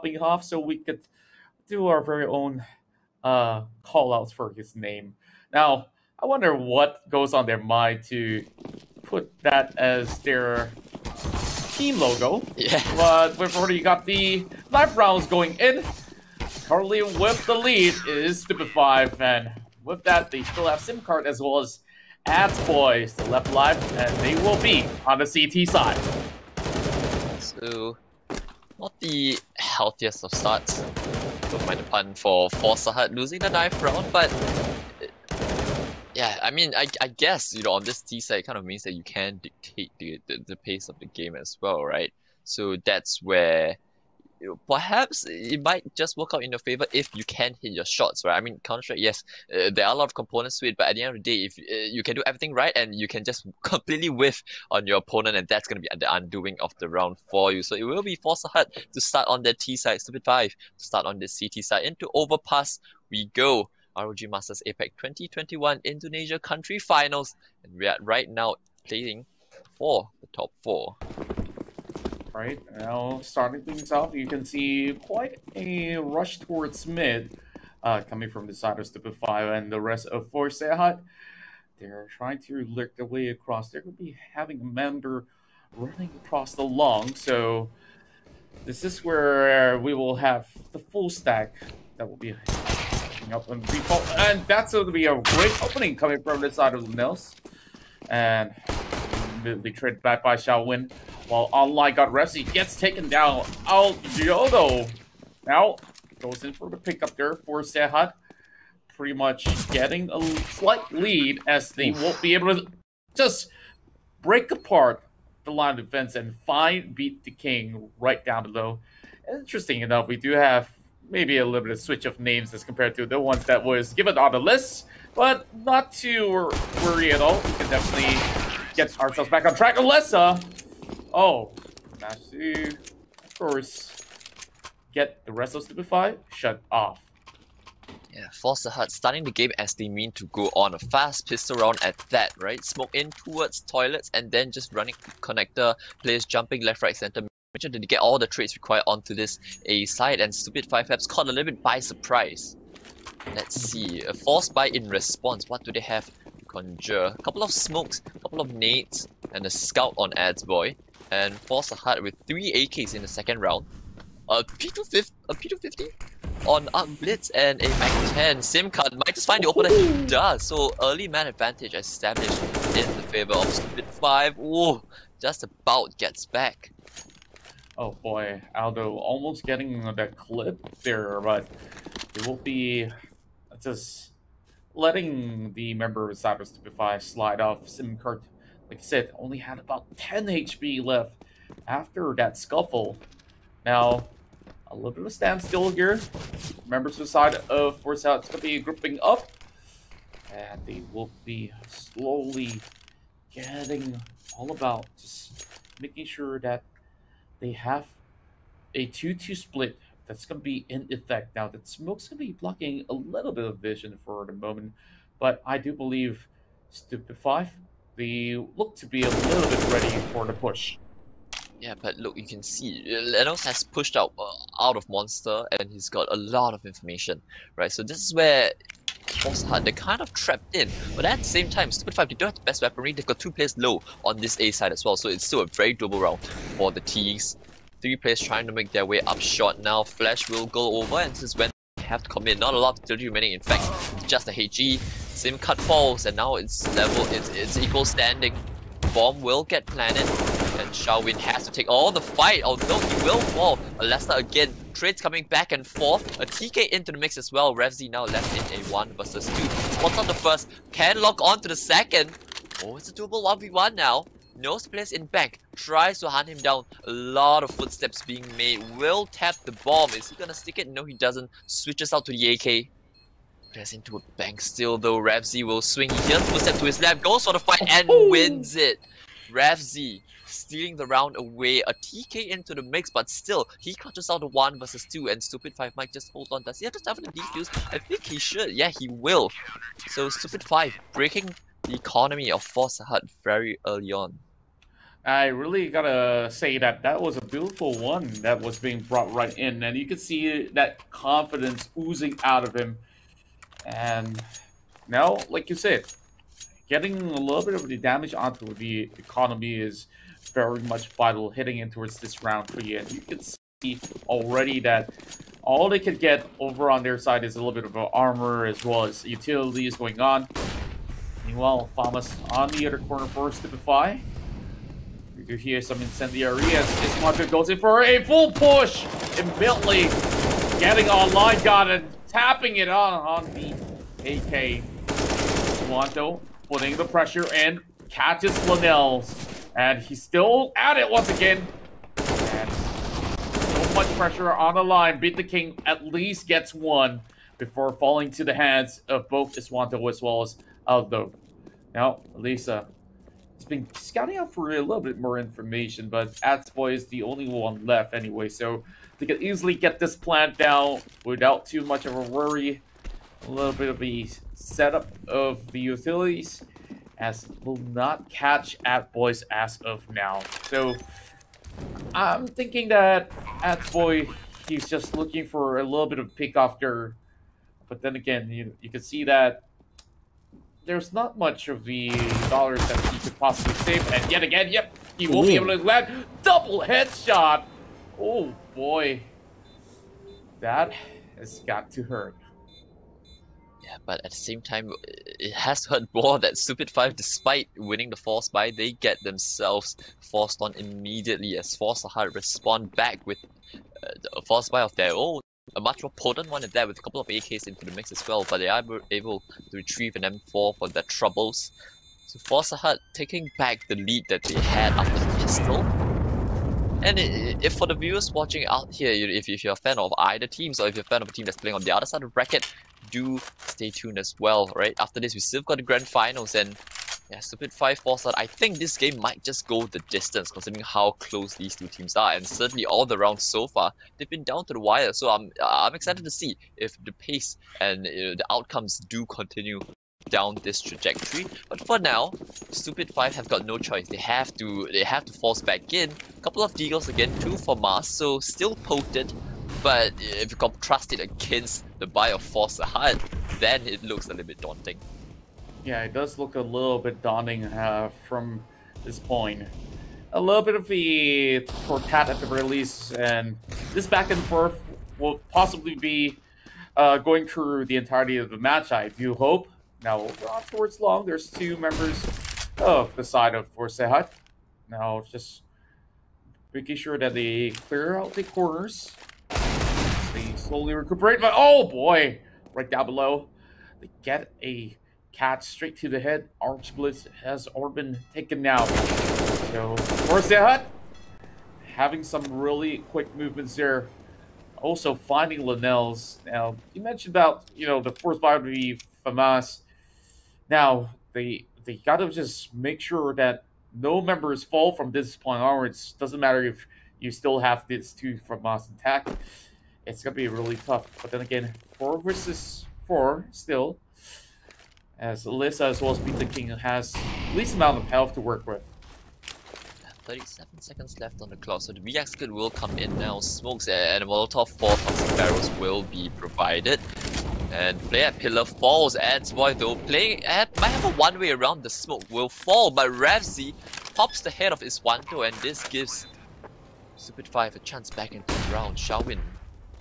popping off so we could do our very own call outs for his name. Now, I wonder what goes on their mind to put that as their team logo. Yeah. But we've already got the live rounds going in. Currently with the lead is Stupid5, and with that, they still have SIM card as well as Ads Boy still left alive, and they will be on the CT side. So, not the healthiest of starts. Don't mind the pun for Forza Hut losing the dive round, but yeah, I mean, I guess, you know, on this T side, it kind of means that you can dictate the pace of the game as well, right? So that's where perhaps it might just work out in your favor if you can hit your shots, right? I mean, Counter-Strike, yes, there are a lot of components to it, but at the end of the day, if you can do everything right and you can just completely whiff on your opponent, and that's going to be the undoing of the round for you. So it will be Forza Hut to start on the T side, Stupid5 to start on the CT side. Into Overpass we go. ROG Masters APEC 2021 Indonesia Country Finals, and we are right now playing for the top 4. Right, now starting things off, you can see quite a rush towards mid coming from the side of Stupid5 and the rest of Forza Hut. They're trying to lick their way across. They're going to be having a member running across the long, so this is where we will have the full stack that will be up on default, and that's going to be a great opening coming from the side of the Mills. And immediately traded back by Xiaowin. While Online got Revsy, gets taken down. Giodo now goes in for the pickup there for Sehat. Pretty much getting a slight lead as they won't be able to just break apart the line of defense and beat the King right down below. Interesting enough, we do have maybe a little bit of switch of names as compared to the ones that was given on the list, but not too worried at all. We can definitely get ourselves back on track. Alessa, managed to, of course, get the rest of Stupid5 shut off. Yeah, Forza Hut starting the game as they mean to go on a fast pistol round at that, right? Smoke in towards toilets and then just running connector, players jumping left, right, center. Make sure that they get all the trades required onto this A side, and Stupid5 perhaps caught a little bit by surprise. Let's see, a force buy in response. What do they have to conjure? A couple of smokes, a couple of nades, and a scout on Ads Boy. And Forza Hut with 3 AKs in the second round. A P250 on Arc Blitz and a Mac 10. SIM card might just find the opener. He does. So early man advantage established in the favor of Stupid5. Ooh, just about gets back. Oh boy, Aldo almost getting that clip there, but it will be just letting the member of Cyber Stupid5 slide off. SIM card, like I said, only had about 10 HP left after that scuffle. Now, a little bit of a standstill here. Members of the side of Forza Hut going to be grouping up, and they will be slowly getting all about just making sure that they have a 2-2 split that's going to be in effect. Now, that smoke's going to be blocking a little bit of vision for the moment, but I do believe Stupid5, they look to be a little bit ready for the push. Yeah, but look, you can see Lenos has pushed out of Monster, and he's got a lot of information, right? So this is where Forza Hut, they're kind of trapped in, but at the same time, Stupid5, they don't have the best weaponry. They've got 2 players low on this A side as well, so it's still a very doable round for the T's. 3 players trying to make their way up short now. Flash will go over, and this is when they have to commit. Not a lot of utility remaining. In fact, it's just a HG. SIM cut falls, and now it's level. It's equal standing. Bomb will get planted, and Xiaowin has to take all the fight. Oh no, he will fall. Alesta again. Trades coming back and forth. A TK into the mix as well. Revsy now left in a 1 versus 2. Spots on the first. Can lock on to the second. Oh, it's a doable 1v1 now. Knows the players in back. Tries to hunt him down. A lot of footsteps being made. Will tap the bomb. Is he gonna stick it? No, he doesn't. Switches out to the AK. There's into a bank still though. Revsy will swing. He hears footstep to his left. Goes for the fight and wins it. Revsy stealing the round away. A TK into the mix, but still, he clutches out a 1 versus 2, and Stupid5 might just hold on. Does he have to start with the defuse? I think he should. Yeah, he will. So Stupid5 breaking the economy of Forza Hut very early on. I really gotta say that that was a beautiful one that was being brought right in, and you could see that confidence oozing out of him. And now, like you said, getting a little bit of the damage onto the economy is very much vital heading in towards this round 3. And you can see already that all they could get over on their side is a little bit of armor as well as utilities going on. Meanwhile, Famas on the other corner for Stupefy. You do hear some incendiary as Ismato goes in for a full push. Immediately getting online, got it, tapping it on the AK. Ismato putting the pressure in, catches Linnell's, and he's still at it once again. And so much pressure on the line. Beat the King at least gets one before falling to the hands of both Iswanto as well as Aldo. Now, Elisa has been scouting out for a little bit more information, but Atsboy is the only one left anyway, so they could easily get this plant down without too much of a worry. A little bit of a setup of the utilities, as will not catch Atsboy's as of now. So I'm thinking that Atsboy, he's just looking for a little bit of pick off there. But then again, you can see that there's not much of the dollars that he could possibly save. And yet again, yep, he will be able to land double headshot. Oh boy, that has got to hurt. Yeah, but at the same time, it has hurt more that Stupid 5, despite winning the Force Buy, they get themselves forced on immediately as Force Hard respond back with a Force Buy of their own. A much more potent one at that, with a couple of AKs into the mix as well, but they are able to retrieve an M4 for their troubles. So Force Hard taking back the lead that they had after the pistol. And if for the viewers watching out here, if you're a fan of either teams, or if you're a fan of a team that's playing on the other side of the bracket, do stay tuned as well, right? After this, we still got the grand finals, and yeah, Stupid 5 Force Out. I think this game might just go the distance, considering how close these two teams are, and certainly all the rounds so far, they've been down to the wire. So I'm excited to see if the pace and the outcomes do continue down this trajectory. But for now, Stupid 5 have got no choice. They have to force back in. A couple of deagles again, 2 for Mars, so still potent. But if you contrast it against the buy of Force Hard, then it looks a little bit daunting. Yeah, it does look a little bit daunting from this point. A little bit of the Fortat at the release, and this back and forth will possibly be going through the entirety of the match, I do hope. Now, over on towards long, there's 2 members of the side of Forsehat. Now, just making sure that they clear out the corners. They slowly recuperate, but oh boy, right down below, they get a catch straight to the head. Archblitz has been taken now. So, Forsehat having some really quick movements there. Also finding Linnell's. Now, you mentioned about, the force buy would be FAMAS. Now, they gotta just make sure that no members fall from this point onwards. Doesn't matter if you still have these 2 FAMAS intact. It's gonna be really tough. But then again, 4 versus 4 still. As Alyssa as well as Beat the King has least amount of health to work with. 37 seconds left on the clock, so the VX kit will come in now. Smokes and a Molotov 4 toxic barrels will be provided. And player at Pillar falls. Atsboy though might have a one-way around. The smoke will fall, but Ravzi pops the head of Iswanto, and this gives Stupid 5 a chance back into the round. Xiaowin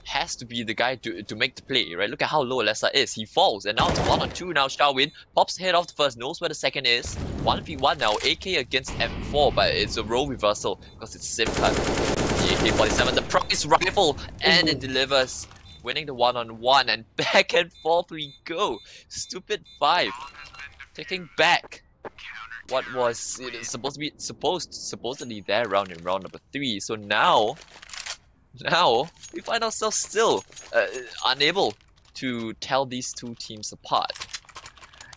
has to be the guy to make the play, right? Look at how low Alessa is. He falls, and now it's 1-on-2 now. Xiaowin pops the head off the first, knows where the second is. 1v1 now, AK against M4, but it's a role reversal because it's sim cut. The AK-47, the prize rifle, and it delivers, winning the 1-on-1, and back and forth we go. Stupid 5 taking back what was supposedly their round in round number 3. So now we find ourselves still unable to tell these 2 teams apart.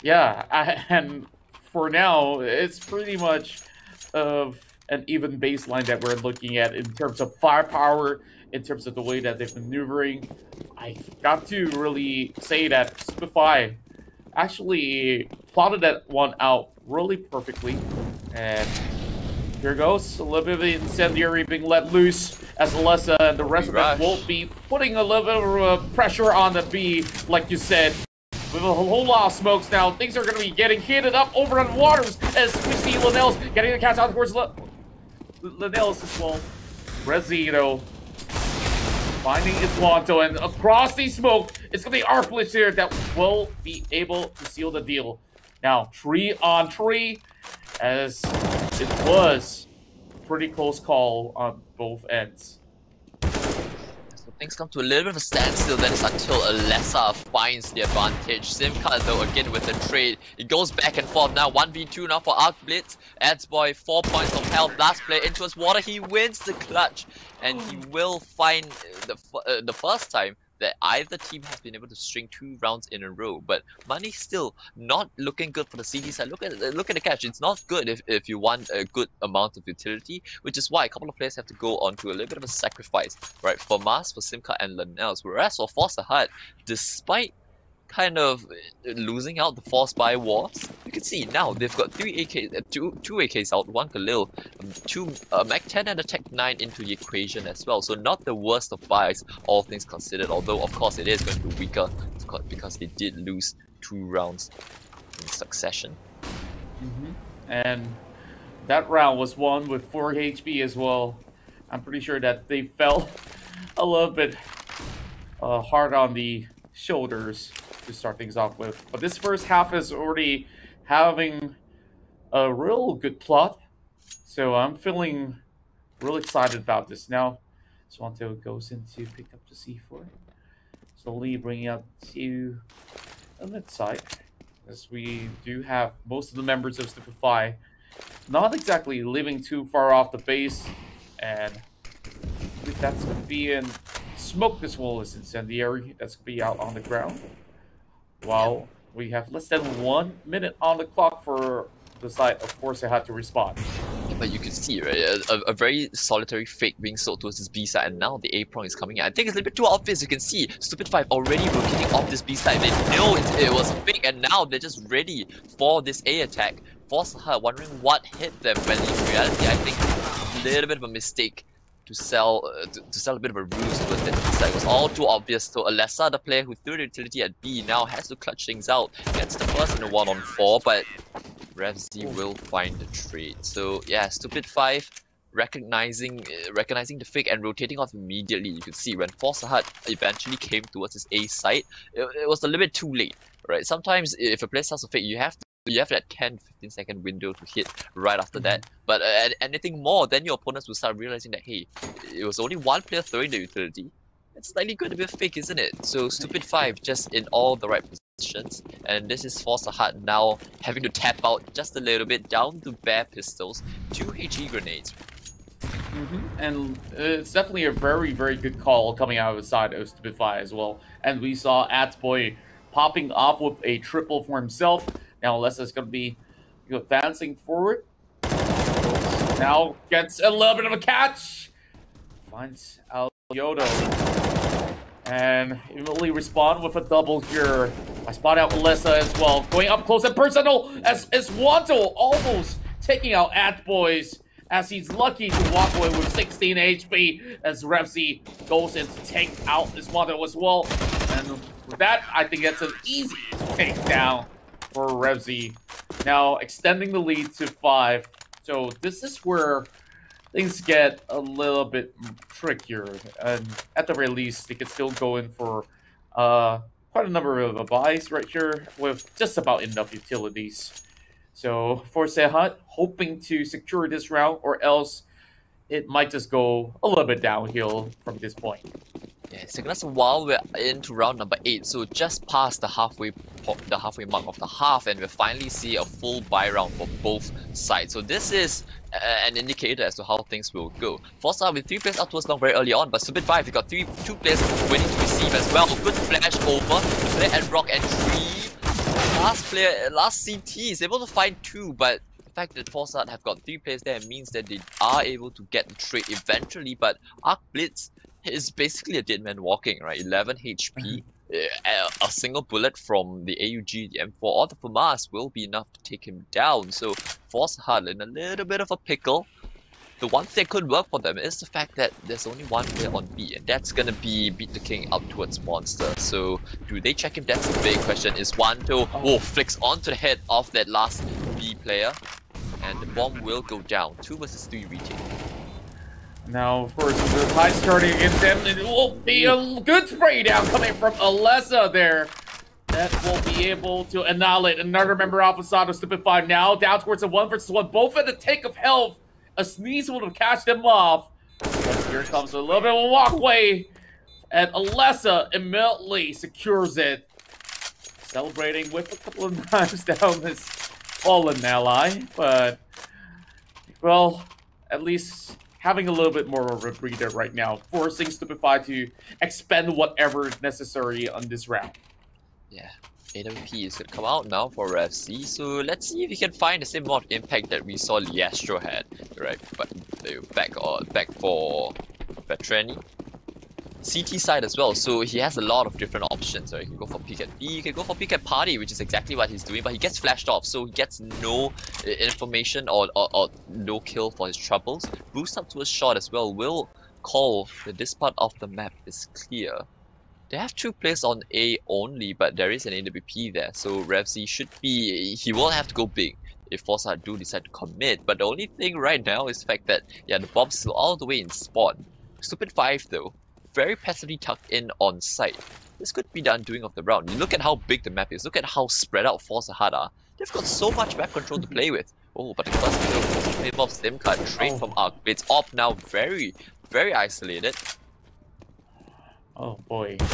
Yeah, and for now, it's pretty much of an even baseline that we're looking at in terms of firepower, in terms of the way that they're maneuvering. I got to really say that Stupefy actually plotted that one out really perfectly, and Here goes a little bit of the incendiary being let loose as Alessa and the rest of them will be putting a little bit of pressure on the B, like you said. With a whole lot of smokes now, things are going to be getting heated up over on the waters as we see Linnell's getting the catch out towards Linnell's as well. Rezi, though, finding Iswanto, and across the smoke, it's going to be Arcblitz here that will be able to seal the deal. Now, 3 on 3, as it was a pretty close call on both ends. So things come to a little bit of a standstill, then it's until Alessa finds the advantage. Simka though again with the trade. It goes back and forth now, 1v2 now for Arcblitz. Adsboy 4 points of health, last player into his water, he wins the clutch. And he will find the first time that either team has been able to string 2 rounds in a row. But money still not looking good for the CD side. Look at the catch. It's not good if you want a good amount of utility, which is why a couple of players have to go on to a little bit of a sacrifice, right? For Mars, for Simka and Linnell's. Whereas for Forza Hut, despite kind of losing out the force by wars, you can see now they've got 3 AK, two AKs out, 1 Khalil, 2 Mac 10 and a Tech 9 into the equation as well. So not the worst of buys, all things considered. Although of course it is going to be weaker because they did lose 2 rounds in succession. And that round was won with 4 HP as well. I'm pretty sure that they felt a little bit hard on the shoulders to start things off with. But this first half is already having a real good plot. So I'm feeling real excited about this. Now, Swanto goes in to pick up the C4. Slowly bringing up to the mid side. As we do have most of the members of Stupefy not exactly living too far off the base. And I think that's going to be in smoke as well as incendiary. That's going to be out on the ground. While we have less than 1 minute on the clock for the side, of course, they had to respond. Yeah, but you can see, right, a very solitary fake being sold towards this B side, and now the A prong is coming in. I think it's a little bit too obvious. You can see Stupid 5 already rotating off this B side. They know it was a fake, and now they're just ready for this A attack. Forza Hut wondering what hit them, when in reality, I think a little bit of a mistake to sell a bit of a ruse towards that B side. It was all too obvious. So Alessa, the player who threw the utility at B, now has to clutch things out. Gets the first in a 1-on-4, but RevZ will find the trade. So yeah, Stupid 5 recognizing the fake and rotating off immediately. You can see when Forza Hut eventually came towards his A site, it was a little bit too late, right? Sometimes if a player starts a fake, you have that 10-15 second window to hit right after that. But anything more, then your opponents will start realizing that, hey, it was only one player throwing the utility. It's slightly good to be a fake, isn't it? So Stupid 5 just in all the right positions. And this is Forza Hut now having to tap out just a little bit, down to bare pistols, 2 HE grenades. And it's definitely a very, very good call coming out of the side of Stupid 5 as well. And we saw Atsboy popping off with a triple for himself. Now Alessa's going to be advancing forward. Now gets a little bit of a catch. Finds Yodo. And immediately respond with a double here. I spot out Alessa as well. Going up close and personal as Wanto almost taking out Atsboys, as he's lucky to walk away with 16 HP as RevZ goes in to take out Iswanto as well. And with that, I think that's an easy takedown for RevZ. Now extending the lead to 5. So this is where things get a little bit trickier. And at the very least, they could still go in for quite a number of buys right here with just about enough utilities. So for Hut, hoping to secure this round, or else it might just go a little bit downhill from this point. Yeah, it's taken us a while. We're into round number 8, so just past the halfway mark of the half, and we finally see a full buy round for both sides. So this is an indicator as to how things will go. Forza with 3 players up towards long very early on, but Stupid 5, we got 2 players waiting to receive as well. Good flash over, play and rock and 3. Last CT is able to find 2, but the fact that Forza have got 3 players there means that they are able to get the trade eventually. But Arcblitz is basically a dead man walking, right? 11 HP, a single bullet from the AUG, the M4, or the FAMAS will be enough to take him down. So Forza Hut in a little bit of a pickle. the one thing that could work for them is the fact that there's only one player on B, and that's gonna be Beat the King up towards Monster. So do they check him? That's the big question. Is Wanto flicks onto the head of that last B player, and the bomb will go down. 2 versus 3 retake. Now, of course, the tide starting against them, it will be a good spray down coming from Alessa there. That will be able to annihilate another member of Alpha Stupefy. Now down towards a 1 versus 1, both at the tank of health. A sneeze would have catched them off. But here comes a little bit of a walkway, and Alessa immediately secures it. Celebrating with a couple of knives down his fallen ally, but, well, at least having a little bit more of a breather right now, forcing Stupefy to expend whatever is necessary on this round. Yeah, AWP is gonna come out now for RFC, so let's see if we can find the same amount of impact that we saw Liastro had, right? But back for Vetrani. CT side as well, so he has a lot of different options, right? You can go for pick at B, you can go for pick at party, which is exactly what he's doing, but he gets flashed off, so he gets no information or no kill for his troubles. Boost up to a shot as well will call that this part of the map is clear. They have 2 players on A only, but there is an AWP there, so RevZ should be... he will have to go big if Forza do decide to commit, but the only thing right now is the fact that, yeah, the bomb's still all the way in spawn. Stupid 5 though, very passively tucked in on site. This could be the undoing of the round. You look at how big the map is, look at how spread out Forza are. They've got so much map control to play with. Oh, but the first kill involves Slimcut, straight from Arc. It's Op now very, very isolated. Oh boy, I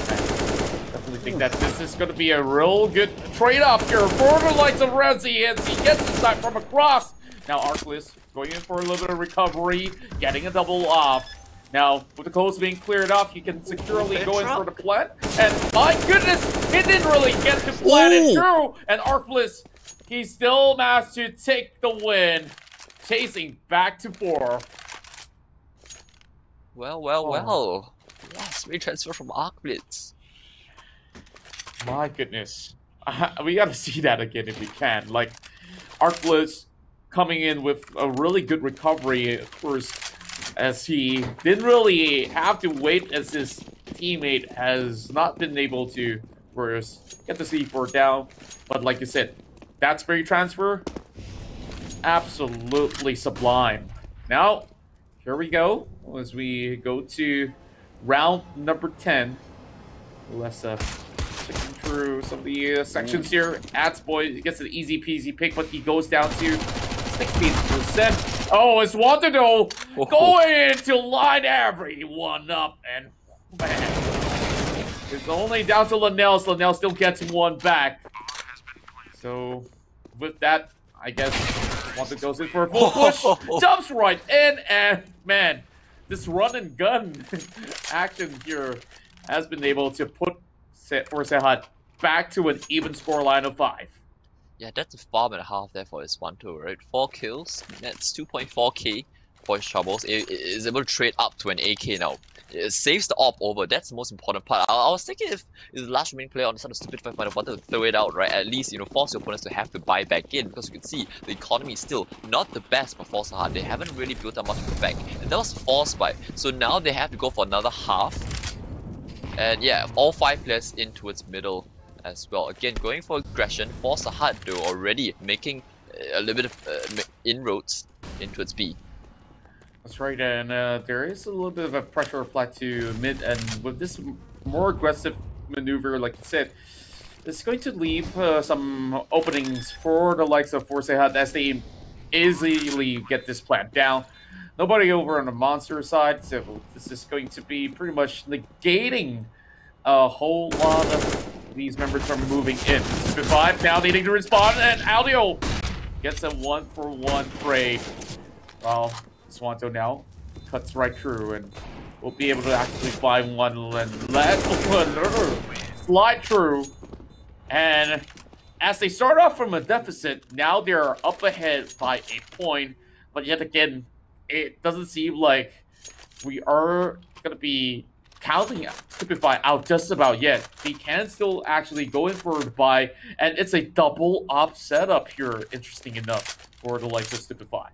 definitely think that this is going to be a real good trade-off here for the likes of Rezi as he gets the side from across. Now Arcless going in for a little bit of recovery, getting a double off. Now, with the coast being cleared off, he can securely go in for the plant. And my goodness, he didn't really get to plant it through. And Arcless, he still managed to take the win, chasing back to 4. Well. Yes, retransfer from Arcblitz. My goodness. We gotta see that again if we can. Like, Arcblitz coming in with a really good recovery, of course, as he didn't really have to wait as his teammate has not been able to first get the C4 down. But like you said, that spray transfer, absolutely sublime. Now, here we go, as we go to round number 10. Let's checking through some of the sections here. Adsboy gets an easy peasy pick, but he goes down to 16%. Oh, it's Wanted going to line everyone up, and man, it's only down to Linnell. Linnell still gets 1 back. So with that, I guess Wanted goes in for a full push, jumps right in, and man, this run and gun action here has been able to put Serhat back to an even scoreline of 5. Yeah, that's a farm and a half there for his 1-2, right? 4 kills, that's 2.4k for his troubles. It is able to trade up to an AK now. It saves the op over, that's the most important part. I was thinking if the last remaining player on the side of Stupid 5 might have wanted to throw it out, right? At least, you know, force your opponents to have to buy back in, because you can see the economy is still not the best for Forza Hard. They haven't really built up much of a bank, and that was forced by. So now they have to go for another half. And yeah, all 5 players in towards middle as well. Again, going for aggression. Forza Hard though already making a little bit of inroads in towards B. That's right, and there is a little bit of a pressure applied to mid, and with this more aggressive maneuver, like you said, it's going to leave some openings for the likes of Forza Hut as they easily get this plant down. Nobody over on the monster side, so this is going to be pretty much negating a whole lot of these members from moving in. Stupid 5 now needing to respond, and Aldio gets a 1-for-1 trade. Well, Swanto now cuts right through, and we'll be able to actually find one and let slide through. And as they start off from a deficit, now they're up ahead by a point. But yet again, it doesn't seem like we are going to be counting Stupefy out just about yet. He can still actually go in for the buy, and it's a double op setup here, interesting enough, for the likes of Stupefy.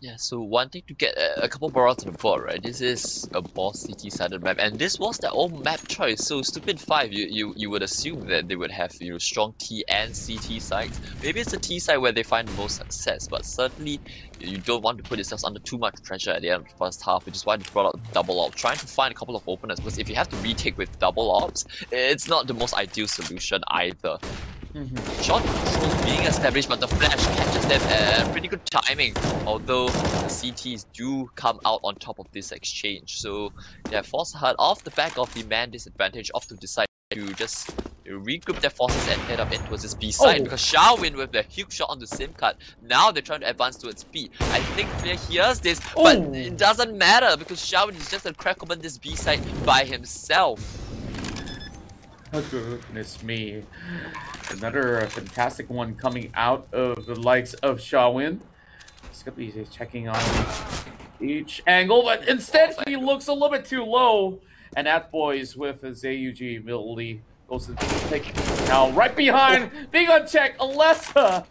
Yeah, so wanting to get a couple barrels on the board, right? This is a boss CT-sided map, and this was their own map choice. So Stupid 5, you would assume that they would have strong T and CT sides. Maybe it's the T side where they find the most success, but certainly you don't want to put yourselves under too much pressure at the end of the first half, which is why they brought out double op, trying to find a couple of openers. Because if you have to retake with double ops, it's not the most ideal solution either. Shot control being established, but the flash catches them at pretty good timing. Although the CTs do come out on top of this exchange. So yeah, Force Hut off the back of the man disadvantage, off to decide to just regroup their forces and head up in towards this B side. Because Xiaowin with the huge shot on the SIM card, now they're trying to advance towards B. I think Clear hears this, but it doesn't matter because Xiaowin is just to crack open this B side by himself. Oh, goodness me. Another fantastic one coming out of the likes of Xiaowin. He's going to be checking on each angle, but instead he looks a little bit too low. And that boys with his AUG immediately goes to take now right behind, being unchecked. Alessa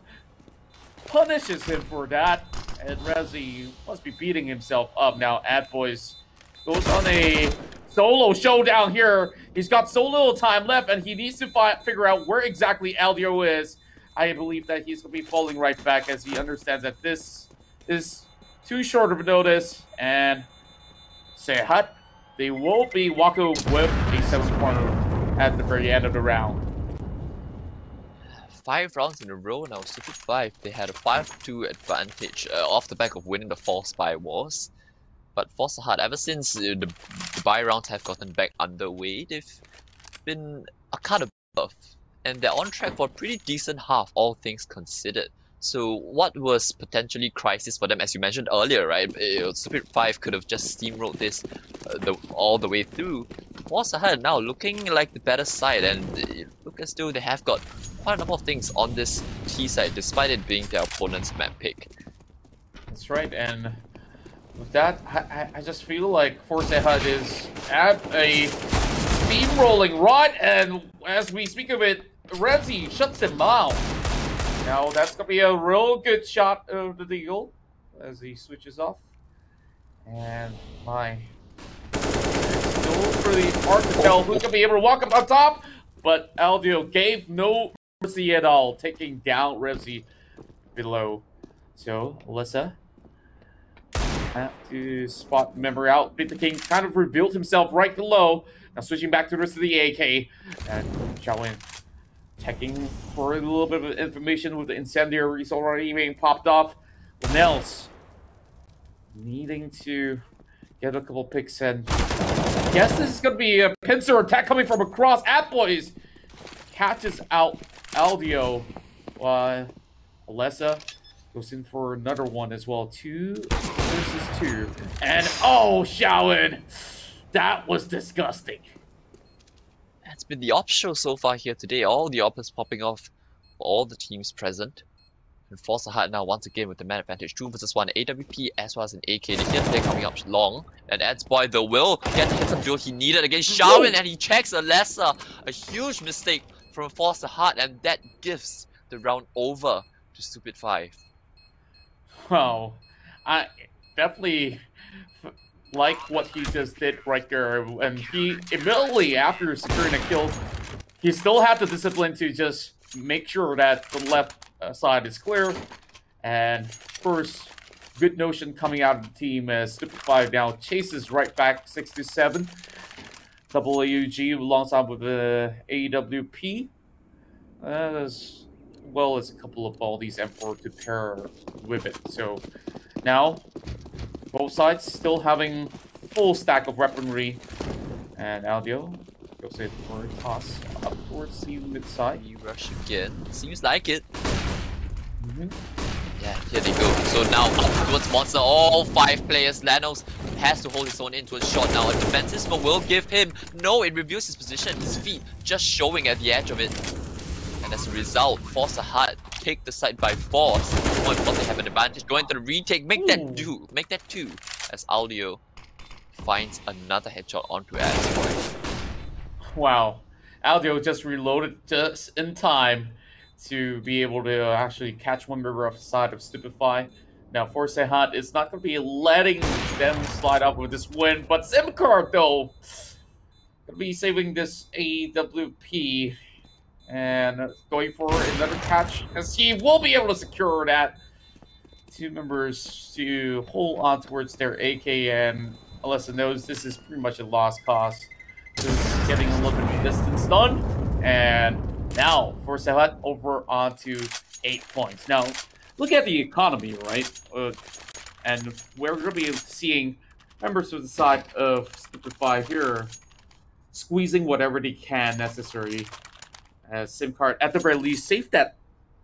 punishes him for that. And Rezi must be beating himself up now. Boys goes on a solo showdown here. He's got so little time left, and he needs to figure out where exactly Aldio is. I believe that he's going to be falling right back as he understands that this is too short of a notice. And Sehat, they will be walking with a 7-corner at the very end of the round. 5 rounds in a row now, Stupid 5. They had a 5-2 advantage off the back of winning the 4 spy wars. But Force Hut, ever since the buy rounds have gotten back underway, they've been a cut above. And they're on track for a pretty decent half, all things considered. So what was potentially crisis for them, as you mentioned earlier, right? Stupid 5 could have just steamrolled this all the way through. Force Hut now looking like the better side, and look as though they have got quite a number of things on this T side, despite it being their opponent's map pick. That's right, and with that, I just feel like Force Hut is at a steamrolling run, and as we speak of it, Rezi shuts him down. Now that's going to be a real good shot of the deal as he switches off. And it's still pretty hard to tell who's going to be able to walk up on top, but Aldio gave no mercy at all, taking down Rezi below. So, Alyssa have to spot the member out. Bit the King kind of revealed himself right below. Now switching back to the rest of the AK. And Xiaowin checking for a little bit of information with the incendiaries already being popped off. Nels needing to get a couple picks, and I guess this is going to be a pincer attack coming from across. Boys catches out Aldio. Alessa goes in for another one as well. 2 versus 2. And oh, Xiaowin! That was disgusting. It's been the op show so far here today. All the ops popping off for all the teams present. And Force Hut now once again with the man advantage. 2 versus 1 AWP as well as an AK. The hit play coming up long. And Boy the will get the hits of duel he needed against Xiaowin, and he checks Alessa. A huge mistake from Force Hut, and that gives the round over to Stupid 5. Wow. I definitely like what he just did right there, and he immediately after securing a kill, he still had the discipline to just make sure that the left side is clear. And of course, good notion coming out of the team as Stupid 5 now chases right back 6-7. Double AUG alongside with the AWP, as well as a couple of all these M4 to pair with it. So now both sides still having full stack of weaponry, and Aldio goes in for a toss up towards the mid side. You rush again. Seems like it. Yeah, here they go. So now up towards Monster. All 5 players. Lanos has to hold his own into a shot now. A defensive smoke will give him. No, it reveals his position. His feet just showing at the edge of it. And as a result, Force Hut take the side by force. More important, they have an advantage. Going to the retake, make that 2, as Aldio finds another headshot onto Boy. Wow, Aldio just reloaded just in time to be able to actually catch one member off the side of Stupid 5. Now, Forsehat is not going to be letting them slide up with this win, but Simcard, though, going to be saving this AWP and going for another catch, as he will be able to secure that. Two members to hold on towards their AK, and Alyssa knows this is pretty much a lost cause. Just getting a little bit of distance done, and now Forsehat over onto 8 points. Now, look at the economy, right? And we're going to be seeing members of the side of Stupefy here squeezing whatever they can necessary. As Simcard, at the very least, saved that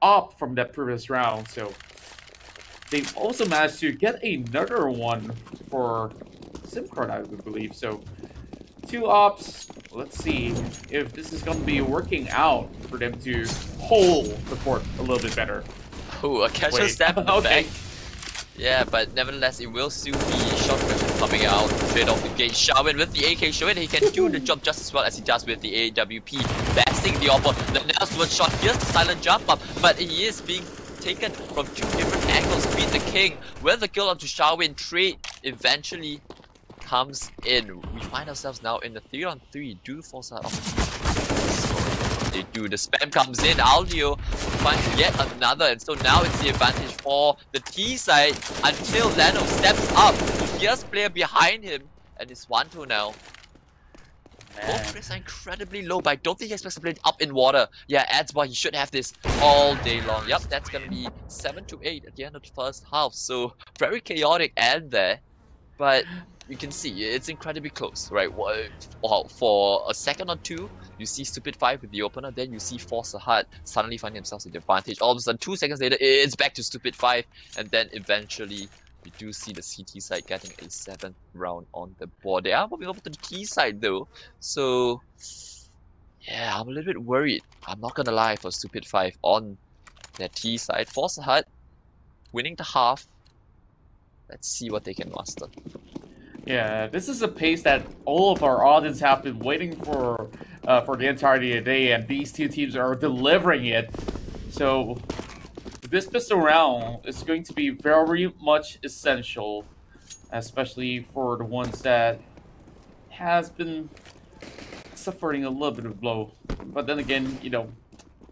op from that previous round. So they've also managed to get another one for Simcard, I would believe. So 2 ops. Let's see if this is going to be working out for them to hold the fort a little bit better. Oh, a casual stab in the Okay. back. Yeah, but nevertheless, it will still be short version coming out straight off the gate. Xiaowin with the AK showing he can do the job just as well as he does with the AWP. Blasting the oppo. The next one shot, here's the silent jump up, but he is being taken from 2 different angles. Beat the king with the kill onto Xiaowin. Trade eventually comes in. We find ourselves now in the 3-on-3. Do force out they do. The spam comes in. Aldio finds yet another, and so now it's the advantage for the T side until Leno steps up. Here's player behind him, and it's 1-2 now. Both players are incredibly low, but I don't think he expects to play up in water. Yeah, Adsboy, he should have this all day long. Yep, that's gonna be 7-8 at the end of the first half. So very chaotic end there, but you can see it's incredibly close, right? For a second or two, you see Stupid 5 with the opener, then you see Forsehat suddenly finding themselves in the advantage. All of a sudden, 2 seconds later, it's back to Stupid 5, and then eventually you do see the CT side getting a 7th round on the board. They are moving over to the T side though, so yeah, I'm a little bit worried. I'm not gonna lie for Stupid 5 on their T side. Forsehat winning the half. Let's see what they can muster. Yeah, this is a pace that all of our audience have been waiting for the entirety of the day, and these two teams are delivering it. So this pistol round is going to be very much essential, especially for the ones that has been suffering a little bit of blow. But then again, you know,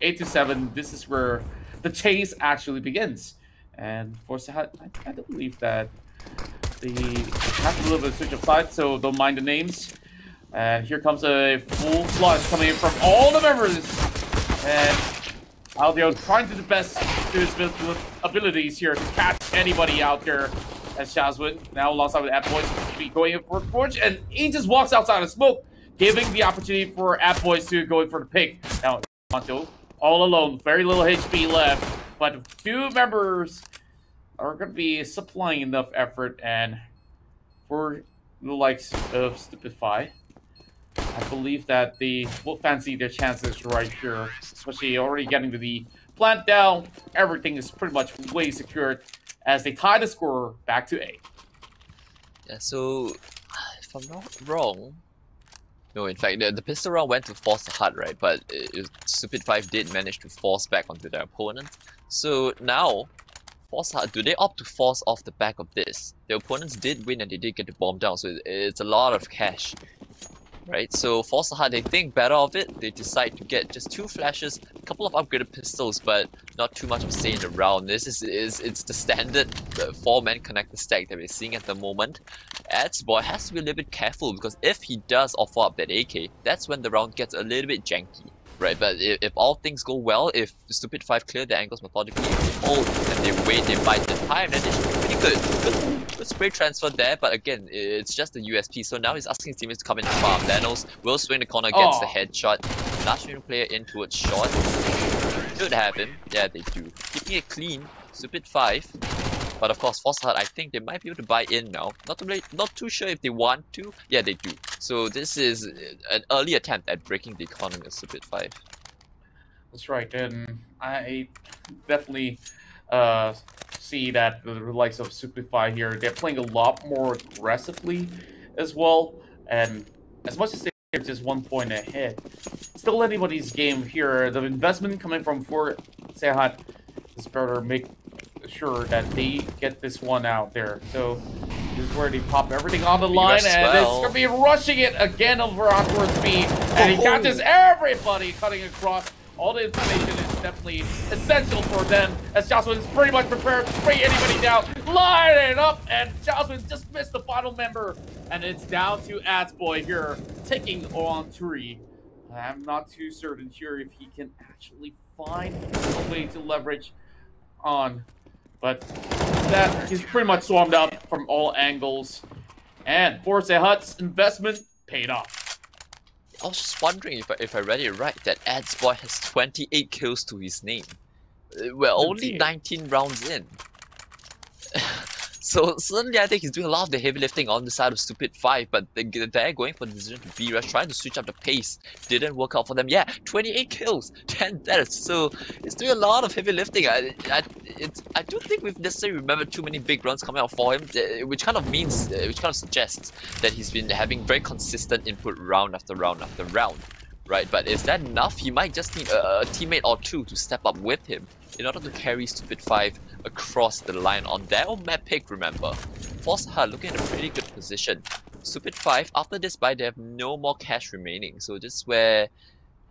8-7, this is where the chase actually begins. And Forsehat, I do believe that they have a little bit of switch of sides, so don't mind the names. And here comes a full flush coming in from all the members. And Aldio trying to do the best to his abilities here to catch anybody out there. As Shazwin now alongside with AppBoys to be going in for Forge, and he just walks outside of smoke, giving the opportunity for AppBoys to go in for the pick. Now, Monto, all alone, very little HP left, but 2 members are going to be supplying enough effort, and for the likes of Stupefy, I believe that they will fancy their chances right here, especially already getting to the plant down. Everything is pretty much way secured as they tie the score back to 8. Yeah, so if I'm not wrong, no, in fact, the pistol round went to Forsehat, right? But Stupid 5 did manage to force back onto their opponent. So now, Forsehat, do they opt to force off the back of this? The opponents did win and they did get the bomb down, so it's a lot of cash. Right, so Forsehat, they think better of it. They decide to get just 2 flashes, a couple of upgraded pistols, but not too much of saying around. This it's the standard 4-man connector stack that we're seeing at the moment. Adsboy has to be a little bit careful, because if he does offer up that AK, that's when the round gets a little bit janky. Right, but if all things go well, if Stupid 5 clear their angles methodically, if they hold and they wait, they bide the time, then they should be pretty good. Good spray transfer there, but again, it's just the USP. So now he's asking his teammates to come in and farm. Lenos will swing the corner, gets the headshot. Last unit player in towards short. Should have him. Yeah, they do. Keeping it clean. Stupid 5. But of course, Forsehat, I think they might be able to buy in now. Not too sure if they want to. Yeah, they do. So this is an early attempt at breaking the economy of Stupid 5. That's right, and I definitely see that the likes of Stupefy here, they're playing a lot more aggressively as well. And as much as they're just 1 point ahead, still anybody's game here. The investment coming from Forsehat is better sure that they get this one out there. So this is where they pop everything on the line, rush as and well. it's gonna be rushing it again over on towards B, and he catches everybody cutting across. All the information is definitely essential for them, as Jasmine is pretty much prepared to spray anybody down. Line it up, and Jasmine just missed the final member, and it's down to Adsboy here, taking on Turi. I'm not too certain here if he can actually find a way to leverage on, but that he's pretty much swarmed up from all angles, and Force Hut's investment paid off. I was just wondering if I read it right, that Adsboy has 28 kills to his name. We're only 19 rounds in. So suddenly I think he's doing a lot of the heavy lifting on the side of Stupid 5, but they're going for the decision to B-rush, trying to switch up the pace. Didn't work out for them. Yeah, 28 kills, 10 deaths, so it's doing a lot of heavy lifting. I don't think we've necessarily remembered too many big runs coming out for him, which kind of suggests that he's been having very consistent input round after round after round. Right, but is that enough? He might just need a teammate or two to step up with him in order to carry Stupid 5 across the line on their own map pick, remember. Force Hut looking at a pretty good position. Stupid 5, after this buy, they have no more cash remaining, so this is where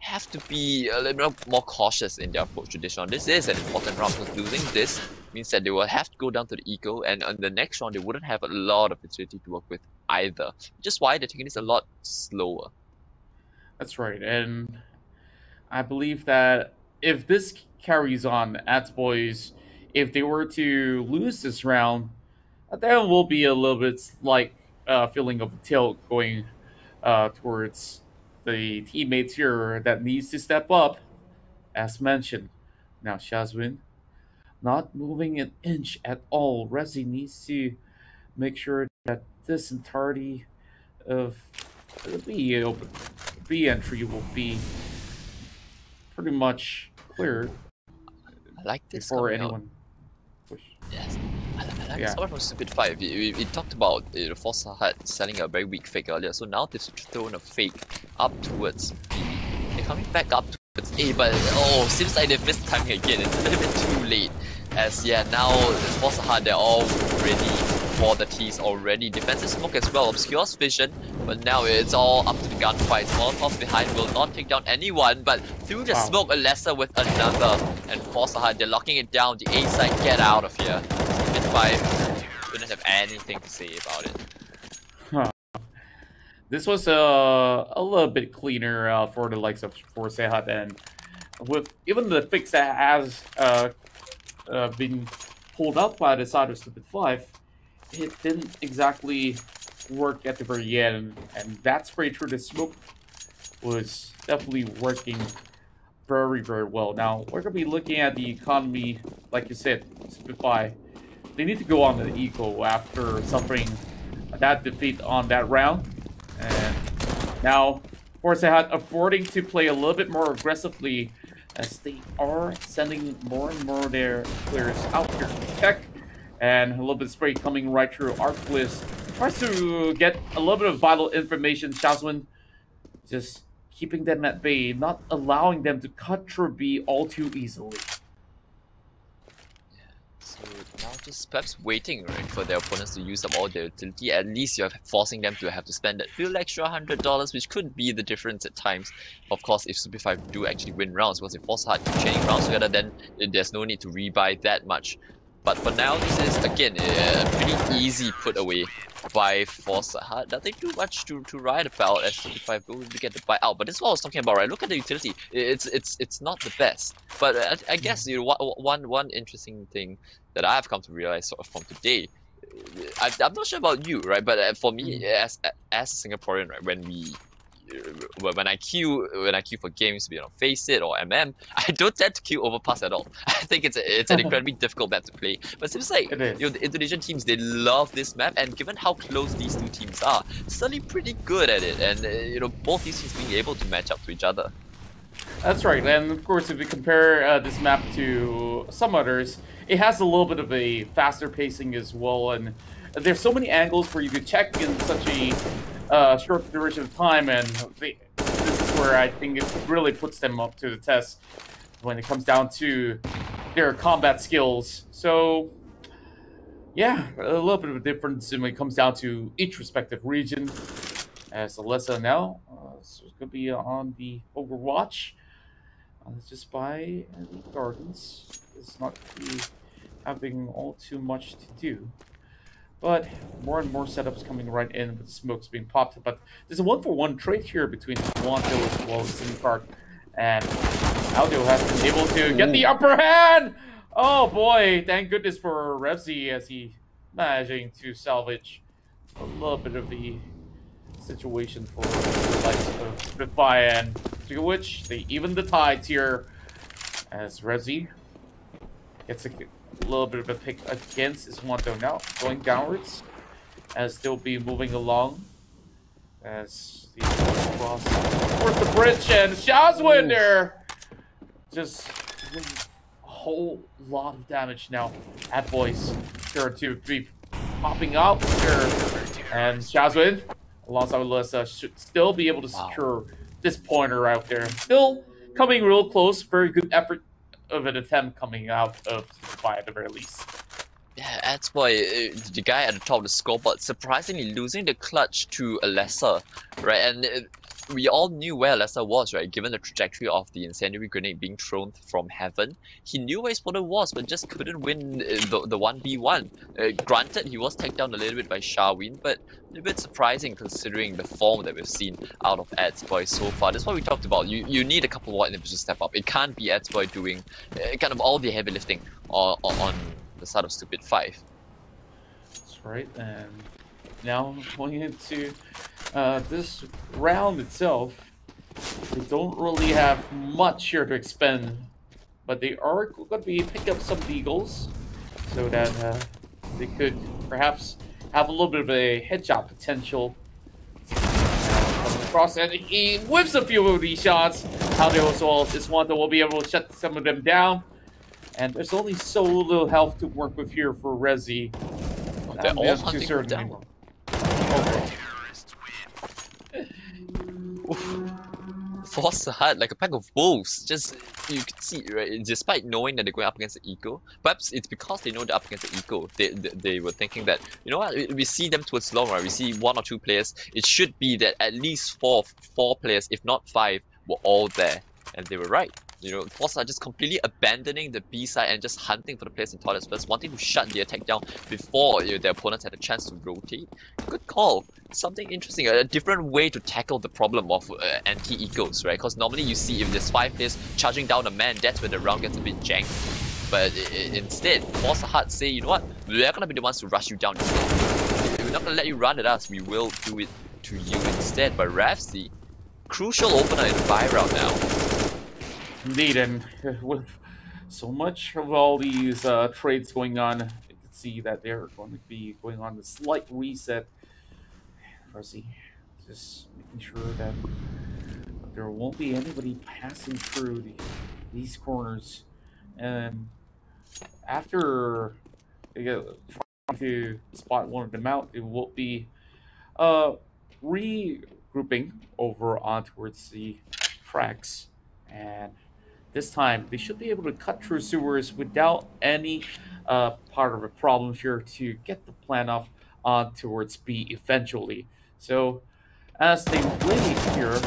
have to be a little bit more cautious in their approach to this round. This is an important round, because losing this means that they will have to go down to the eco, and on the next round they wouldn't have a lot of utility to work with either, which is why they're taking this a lot slower. That's right, and I believe that if this carries on, Adsboys, if they were to lose this round, there will be a little bit like feeling of tilt going towards the teammates here that needs to step up, as mentioned. Now Shazwin not moving an inch at all. Rezi needs to make sure that this entirety of the B entry will be pretty much cleared. I like this before anyone push. Yes, I like this coming from Stupid 5. We talked about Force Hut selling a very weak fake earlier, so now they've thrown a fake up towards B. They're coming back up towards A, but oh, seems like they've missed the timing again. It's a little bit too late. As yeah, now Force Hut, they're all ready for the T's already. Defensive smoke as well obscures vision, but now it's all up to the gunfight. Molotov behind will not take down anyone, but through the smoke, a lesser with another. And Force Hut, they're locking it down. The A side, get out of here. Stupid 5 couldn't have anything to say about it. This was a little bit cleaner for the likes of Force Hut, and with even the fix that has been pulled up by the side of Stupid 5, it didn't exactly work at the very end, and that spray through the smoke was definitely working very, very well. Now, we're going to be looking at the economy, like you said, Stupid 5. They need to go on the eco after suffering that defeat on that round, and now Force Hut affording to play a little bit more aggressively, as they are sending more and more of their players out here to check. And a little bit of spray coming right through Arclist. Tries to get a little bit of vital information. Shazwin just keeping them at bay, not allowing them to cut through B all too easily. So now just perhaps waiting, right, for their opponents to use up all their utility. At least you're forcing them to have to spend that few extra $100, which could be the difference at times. Of course, if Stupid 5 do actually win rounds, because if Force Hut chaining rounds together, then there's no need to rebuy that much. But for now, this is, again, a pretty easy put away by Force Hut. Nothing too much to write about as Stupid 5 will get the buy out. But this is what I was talking about, right? Look at the utility. It's not the best. But I guess one interesting thing that I've come to realize sort of from today, I'm not sure about you, right? But for me, as a Singaporean, right, when I queue for games, be it on Face It or MM, I don't tend to queue overpass at all. I think it's an incredibly difficult map to play. But it seems like the Indonesian teams, they love this map, and given how close these two teams are, certainly pretty good at it. And both these teams being able to match up to each other. That's right, and of course, if we compare this map to some others, it has a little bit of a faster pacing as well, and there's so many angles for you to check in such a short duration of time, and this is where I think it really puts them up to the test when it comes down to their combat skills. So yeah, a little bit of a difference when it comes down to each respective region. As Alyssa now, so it's gonna be on the Overwatch. Just by the Gardens. It's not really having all too much to do. But more and more setups coming right in with smokes being popped. But there's a 1-for-1 trade here between Wanto as well as Simcart. And Aldo has been able to get the upper hand! Oh boy, thank goodness for Revsy as he managing to salvage a little bit of the situation for the likes of Bitby, and to which they even the tides here as Revsy gets a little bit of a pick against Iswanto now, going downwards as they'll be moving along as the cross towards the bridge, and Shazwin there just doing a whole lot of damage now at boys. Sure to be popping out here, and Shazwin alongside Alyssa should still be able to secure this pointer out there. Still coming real close. Very good effort of an attempt coming out of Spy at the very least. Yeah, that's why the guy at the top of the scoreboard surprisingly losing the clutch to Alessa, right? And we all knew where Alessa was, right? Given the trajectory of the incendiary grenade being thrown from heaven, he knew where his opponent was, but just couldn't win the 1v1. Granted, he was taken down a little bit by Sharwin, but a little bit surprising considering the form that we've seen out of Adsboy so far. That's what we talked about. You need a couple more enemies to step up. It can't be Adsboy doing kind of all the heavy lifting on the side of Stupid 5. That's right, and now going into this round itself, they don't really have much here to expend, but they are going to be picking up some deagles so that they could perhaps have a little bit of a headshot potential. Coming across, and he whips a few of these shots. How they as well as this one that will be able to shut some of them down. And there's only so little health to work with here for Rezi. They're all hunting her down. Force the Hut like a pack of wolves. Just, you can see, right? Despite knowing that they're going up against the Eco, perhaps it's because they know they're up against the Eco. They were thinking that, you know what, we see them towards long, right? We see 1 or 2 players. It should be that at least four players, if not 5, were all there. And they were right. You know, Force are just completely abandoning the B side and just hunting for the players in toilets first, wanting to shut the attack down before their opponents had a chance to rotate. Good call. Something interesting, a different way to tackle the problem of anti-ecos, right? Because normally you see if there's 5 players charging down a man, that's where the round gets a bit janky. But instead, Force Hard say, you know what, we're gonna be the ones to rush you down. We're not gonna let you run at us, we will do it to you instead. But Rafsy, crucial opener in the buy round now. Indeed, and with so much of all these trades going on, you can see that they're going to be going on a slight reset. Resi just making sure that there won't be anybody passing through these corners. And after they get trying to spot one of them out, it will be regrouping over on towards the tracks, and this time they should be able to cut through sewers without any part of a problem here to get the plan off on towards B eventually. So as they wait here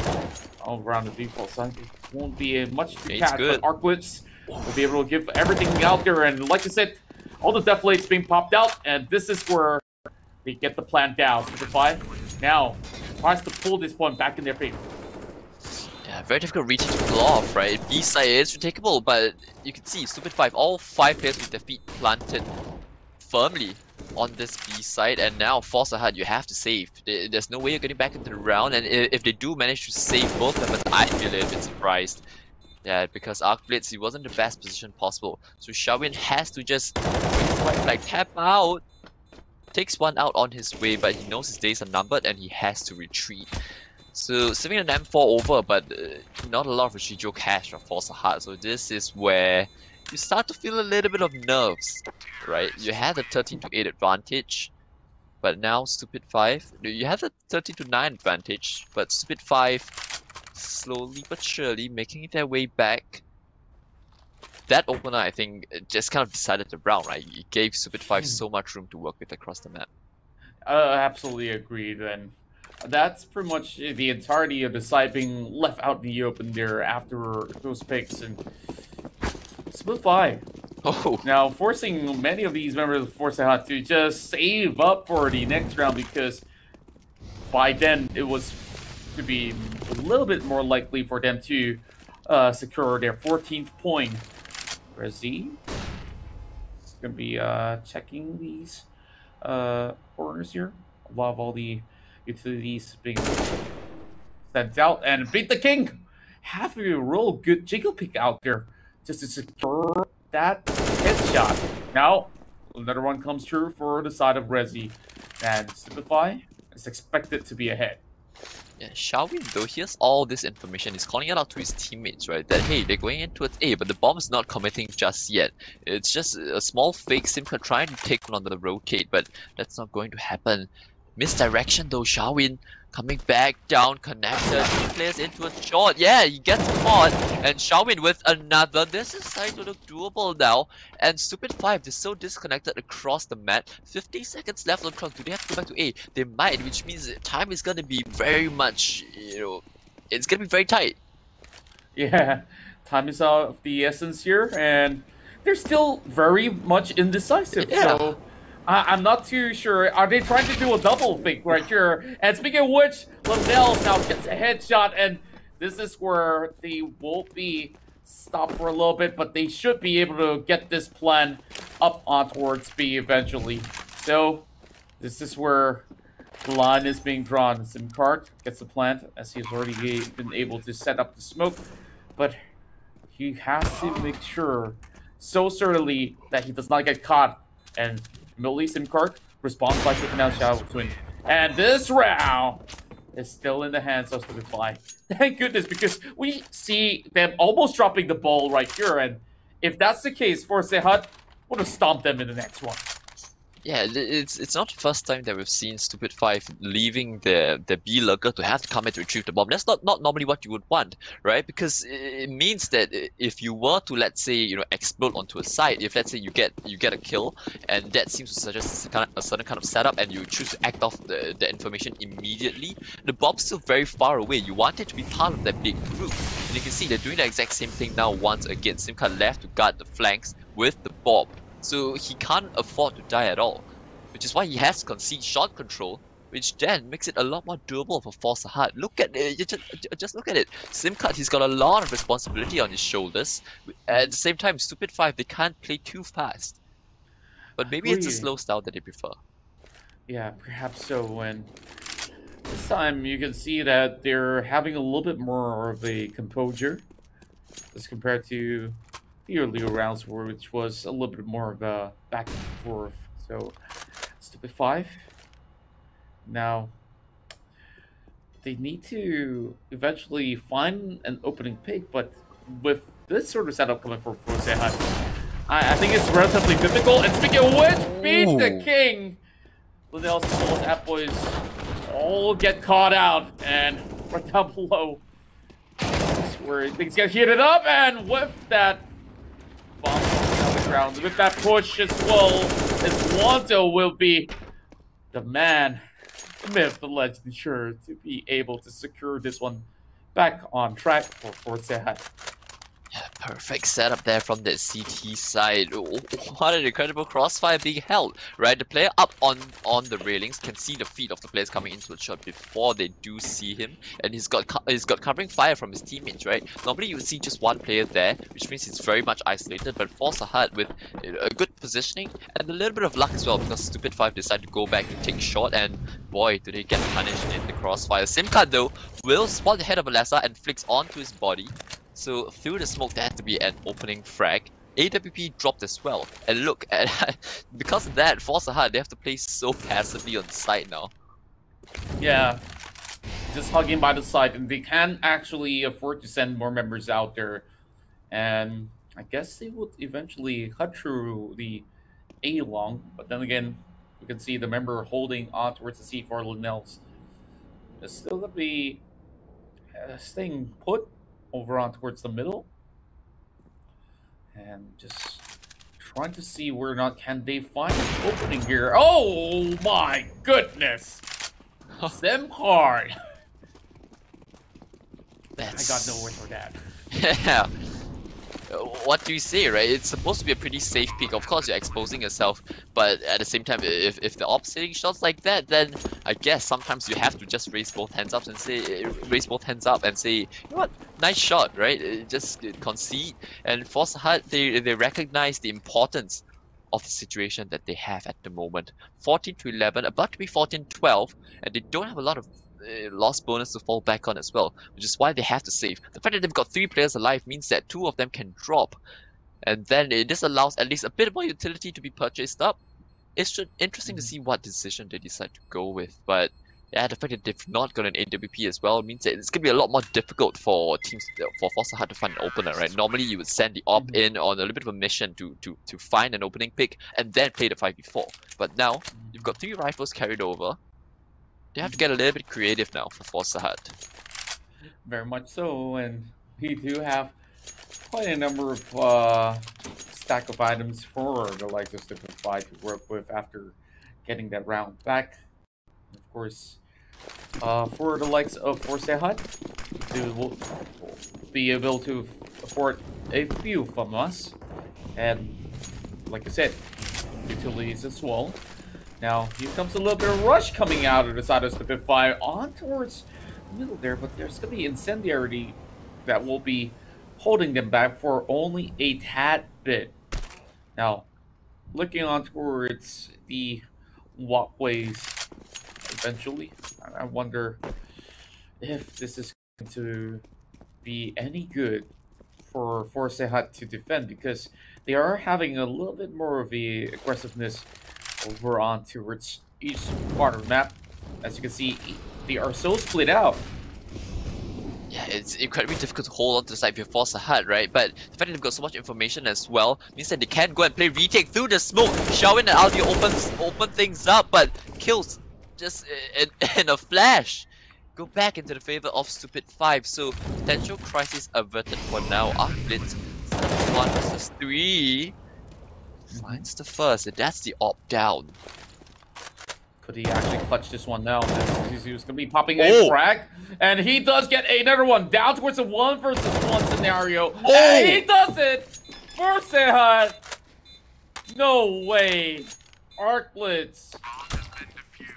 all around the default side, it won't be much to catch, but Arkwitz will be able to give everything out there, and like I said, all the death blades being popped out, and this is where they get the plan down. Stupid now tries to pull this one back in their favor. Yeah, very difficult region to pull off, right? B side is retakeable, but you can see Stupid 5, all 5 players with their feet planted firmly on this B side, and now Force Ahead, you have to save. There's no way you're getting back into the round, and if they do manage to save both members, I'd be a little bit surprised. Yeah, because Arc Blitz, he wasn't the best position possible. So Sharwin has to just like tap out. Takes one out on his way, but he knows his days are numbered and he has to retreat. So saving an M4 over, but not a lot of residual cash from Force Heart. So this is where you start to feel a little bit of nerves, right? You had a 13 to 8 advantage, but now Stupid 5, you have a 13 to 9 advantage, but Stupid 5 slowly but surely making their way back. that opener, I think, just kind of decided the round, right? It gave Stupid 5 so much room to work with across the map. Absolutely agreed. And that's pretty much the entirety of the side being left out in the open there after those picks. And Split 5 Oh, now forcing many of these members of Force Hot to just save up for the next round, because by then it was to be a little bit more likely for them to secure their 14th point. Rezi is going to be checking these corners here. A lot of all the utilities being sent out, and beat the king. Have a real good jiggle pick out there just to secure that headshot. Now, another one comes through for the side of Rezi, and Stupefy is expected to be ahead. yeah, Xiaowin, though, he has all this information. He's calling it out to his teammates, right? That, hey, they're going in towards A, but the bomb is not committing just yet. It's just a small fake sim card trying to take one on the rotate, but that's not going to happen. Misdirection, though, Xiaowin coming back down, connected, two players into a shot. Yeah, he gets caught, and Xiaowin with another. This is starting to look doable now. And Stupid 5, they're so disconnected across the map. 50 seconds left on the clock. Do they have to go back to A? They might, which means time is gonna be very much, it's gonna be very tight. Yeah, time is of the essence here, and they're still very much indecisive. Yeah. So I'm not too sure. Are they trying to do a double fake right here? And speaking of which, Liddell now gets a headshot, and this is where they will be stopped for a little bit, but they should be able to get this plan up on towards B eventually. So this is where the line is being drawn. Sim card gets the plant, as he's already been able to set up the smoke, but he has to make sure so certainly that he does not get caught. And immediately Sim card responds by taking out Shadow Twin. And this round is still in the hands of Stupefy. Thank goodness, because we see them almost dropping the ball right here, and if that's the case, Force Hut would have stomped them in the next one. Yeah, it's not the first time that we've seen Stupid 5 leaving the B lurker to have to come in to retrieve the bomb. That's not normally what you would want, right? Because it means that if you were to, let's say, explode onto a site, if let's say you get a kill, and that seems to suggest a certain kind of setup, and you choose to act off the information immediately, the bomb's still very far away. You want it to be part of that big group. And you can see they're doing the exact same thing now once again. Simka left to guard the flanks with the bomb. So he can't afford to die at all, which is why he has to concede shot control, which then makes it a lot more doable for Force Hard. Look at it, just look at it. Simcard, he's got a lot of responsibility on his shoulders. At the same time, Stupid 5, they can't play too fast. But maybe it's a slow style that they prefer. Yeah, perhaps so. And this time you can see that they're having a little bit more of a composure as compared to the earlier rounds, which was a little bit more of a back and forth. So, Stupid 5. Now, they need to eventually find an opening pick, but with this sort of setup coming from Sehan, I think it's relatively difficult. And speaking of which, beat the king! Liddell's both app boys all get caught out, and right down below, this is where things get heated up, and with that bomb on the ground, with that push as well, as Wanto will be the man, the myth, the legend, sure to be able to secure this one back on track for Sehan. Yeah, perfect setup there from the CT side. Oh, what an incredible crossfire being held, right? The player up on the railings can see the feet of the players coming into the shot before they do see him, and he's got covering fire from his teammates, right? Normally you would see just one player there, which means he's very much isolated, but Force Hard with a good positioning and a little bit of luck as well, because Stupid 5 decided to go back to take shot, and boy, do they get punished in the crossfire. Simcard though will spot the head of Alessa and flicks onto his body. So through the smoke, there has to be an opening frag. AWP dropped as well. And look, at because of that, Force Hard, they have to play so passively on the side now. Yeah, just hugging by the side, and they can actually afford to send more members out there. And I guess they would eventually cut through the A long, but then again, you can see the member holding on towards the C4 Linnell's. It's still gonna be staying put over on towards the middle. And just trying to see where or not can they find an opening here. Oh my goodness! Sim card! I got no word for that. Yeah. What do you say, right? It's supposed to be a pretty safe pick. Of course, you're exposing yourself, but at the same time, if the op's hitting shots like that, then I guess sometimes you have to just raise both hands up and say, you know what, nice shot, right? Just concede. And Force Hut, they recognize the importance of the situation that they have at the moment. 14 to 11, about to be 14-12, and they don't have a lot of loss bonus to fall back on as well, which is why they have to save. The fact that they've got 3 players alive means that 2 of them can drop, and then this allows at least a bit more utility to be purchased up. It's interesting to see what decision they decide to go with, but yeah, the fact that they've not got an AWP as well means that it's going to be a lot more difficult for teams, for Foster Hut to find an opener, right? Normally you would send the op in on a little bit of a mission to find an opening pick and then play the 5v4. But now, you've got 3 rifles carried over. They have to get a little bit creative now for Forza Hut. Very much so, and we do have quite a number of stack of items for the likes of Stupid 5 to work with after getting that round back. Of course, for the likes of Forza Hut, they will be able to afford a few from us, and like I said, utilities as well. Now, here comes a little bit of rush coming out of the side of Stupid 5 on towards the middle there, but there's going to be incendiary that will be holding them back for only a tad bit. Now, looking on towards the walkways eventually, I wonder if this is going to be any good for Force Hut to defend, because they are having a little bit more of the aggressiveness over on towards each part of the map. As you can see, they are so split out. Yeah, it's incredibly difficult to hold on to the side if you force a hut, right? But the fact that they've got so much information as well means that they can go and play retake through the smoke. Xiaowin and Aldi open things up, but kills just in a flash. Go back into the favor of Stupid 5, so potential crisis averted for now. Blitz 1 versus 3 finds the first, and that's the op down. Could he actually clutch this one now? He was going to be popping a frag, and he does get another one down towards a 1 versus 1 scenario. And he does it! First Hut! No way! Arklets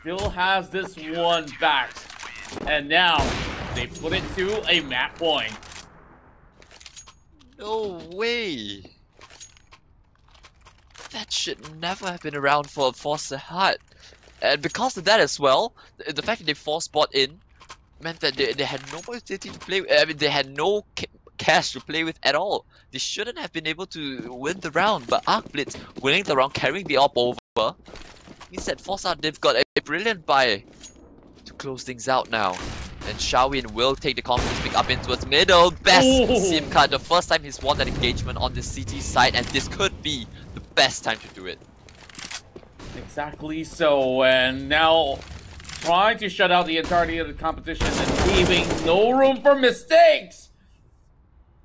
still has this one back, and now they put it to a map point. No way! That should never have been around for Force Hut. And because of that as well, the fact that they forced bot in meant that they had no more utility to play with. I mean, they had no cash to play with at all. They shouldn't have been able to win the round, but Blitz winning the round, carrying the op over, means that Force Hut, they've got a brilliant buy to close things out now. And Xiaowin will take the confidence pick up in towards middle. Best SIM card, the first time he's won that engagement on the CT side, and this could be the best time to do it. Exactly so, and now trying to shut out the entirety of the competition and leaving no room for mistakes.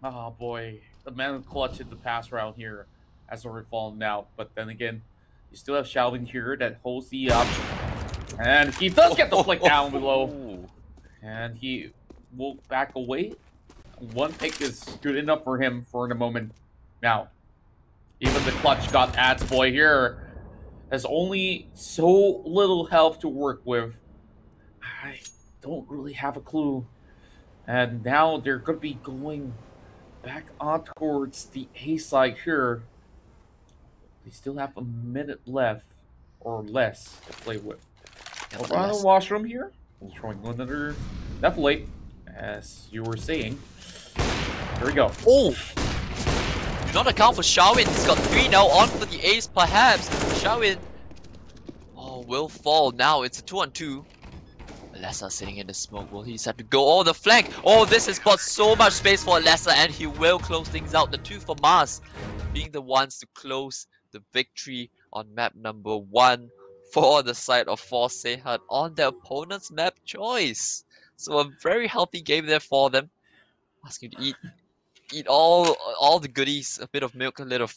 Oh boy, the man clutch in the pass round here as we're falling out. But then again, you still have Xiaowin here that holds the up, and he does get the flick down below, and he will back away. One pick is good enough for him for the moment. Now, even the clutch got ads boy here. Has only so little health to work with. I don't really have a clue. And now they're going to be going back on towards the A side here. They still have a minute left or less to play with. Over on the washroom here. Throwing another deflate, as you were saying. Here we go. Oh! Do not account for Xiaowin. He's got 3 now, on for the ace perhaps. Xiaowin, will fall now. It's a 2-on-2. Alessa sitting in the smoke. Will he decide to go? Oh, the flank! Oh, this has got so much space for Alessa, and he will close things out. The 2 for Mars being the ones to close the victory on map number 1 for the side of Force Hut on their opponent's map choice. So a very healthy game there for them. Asking you to eat. eat all the goodies, a bit of milk, bit of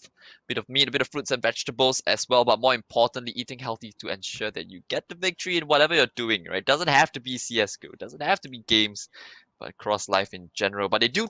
meat, a bit of fruits and vegetables as well, but more importantly, eating healthy to ensure that you get the victory in whatever you're doing, right? Doesn't have to be CS:GO, doesn't have to be games, but across life in general. But they do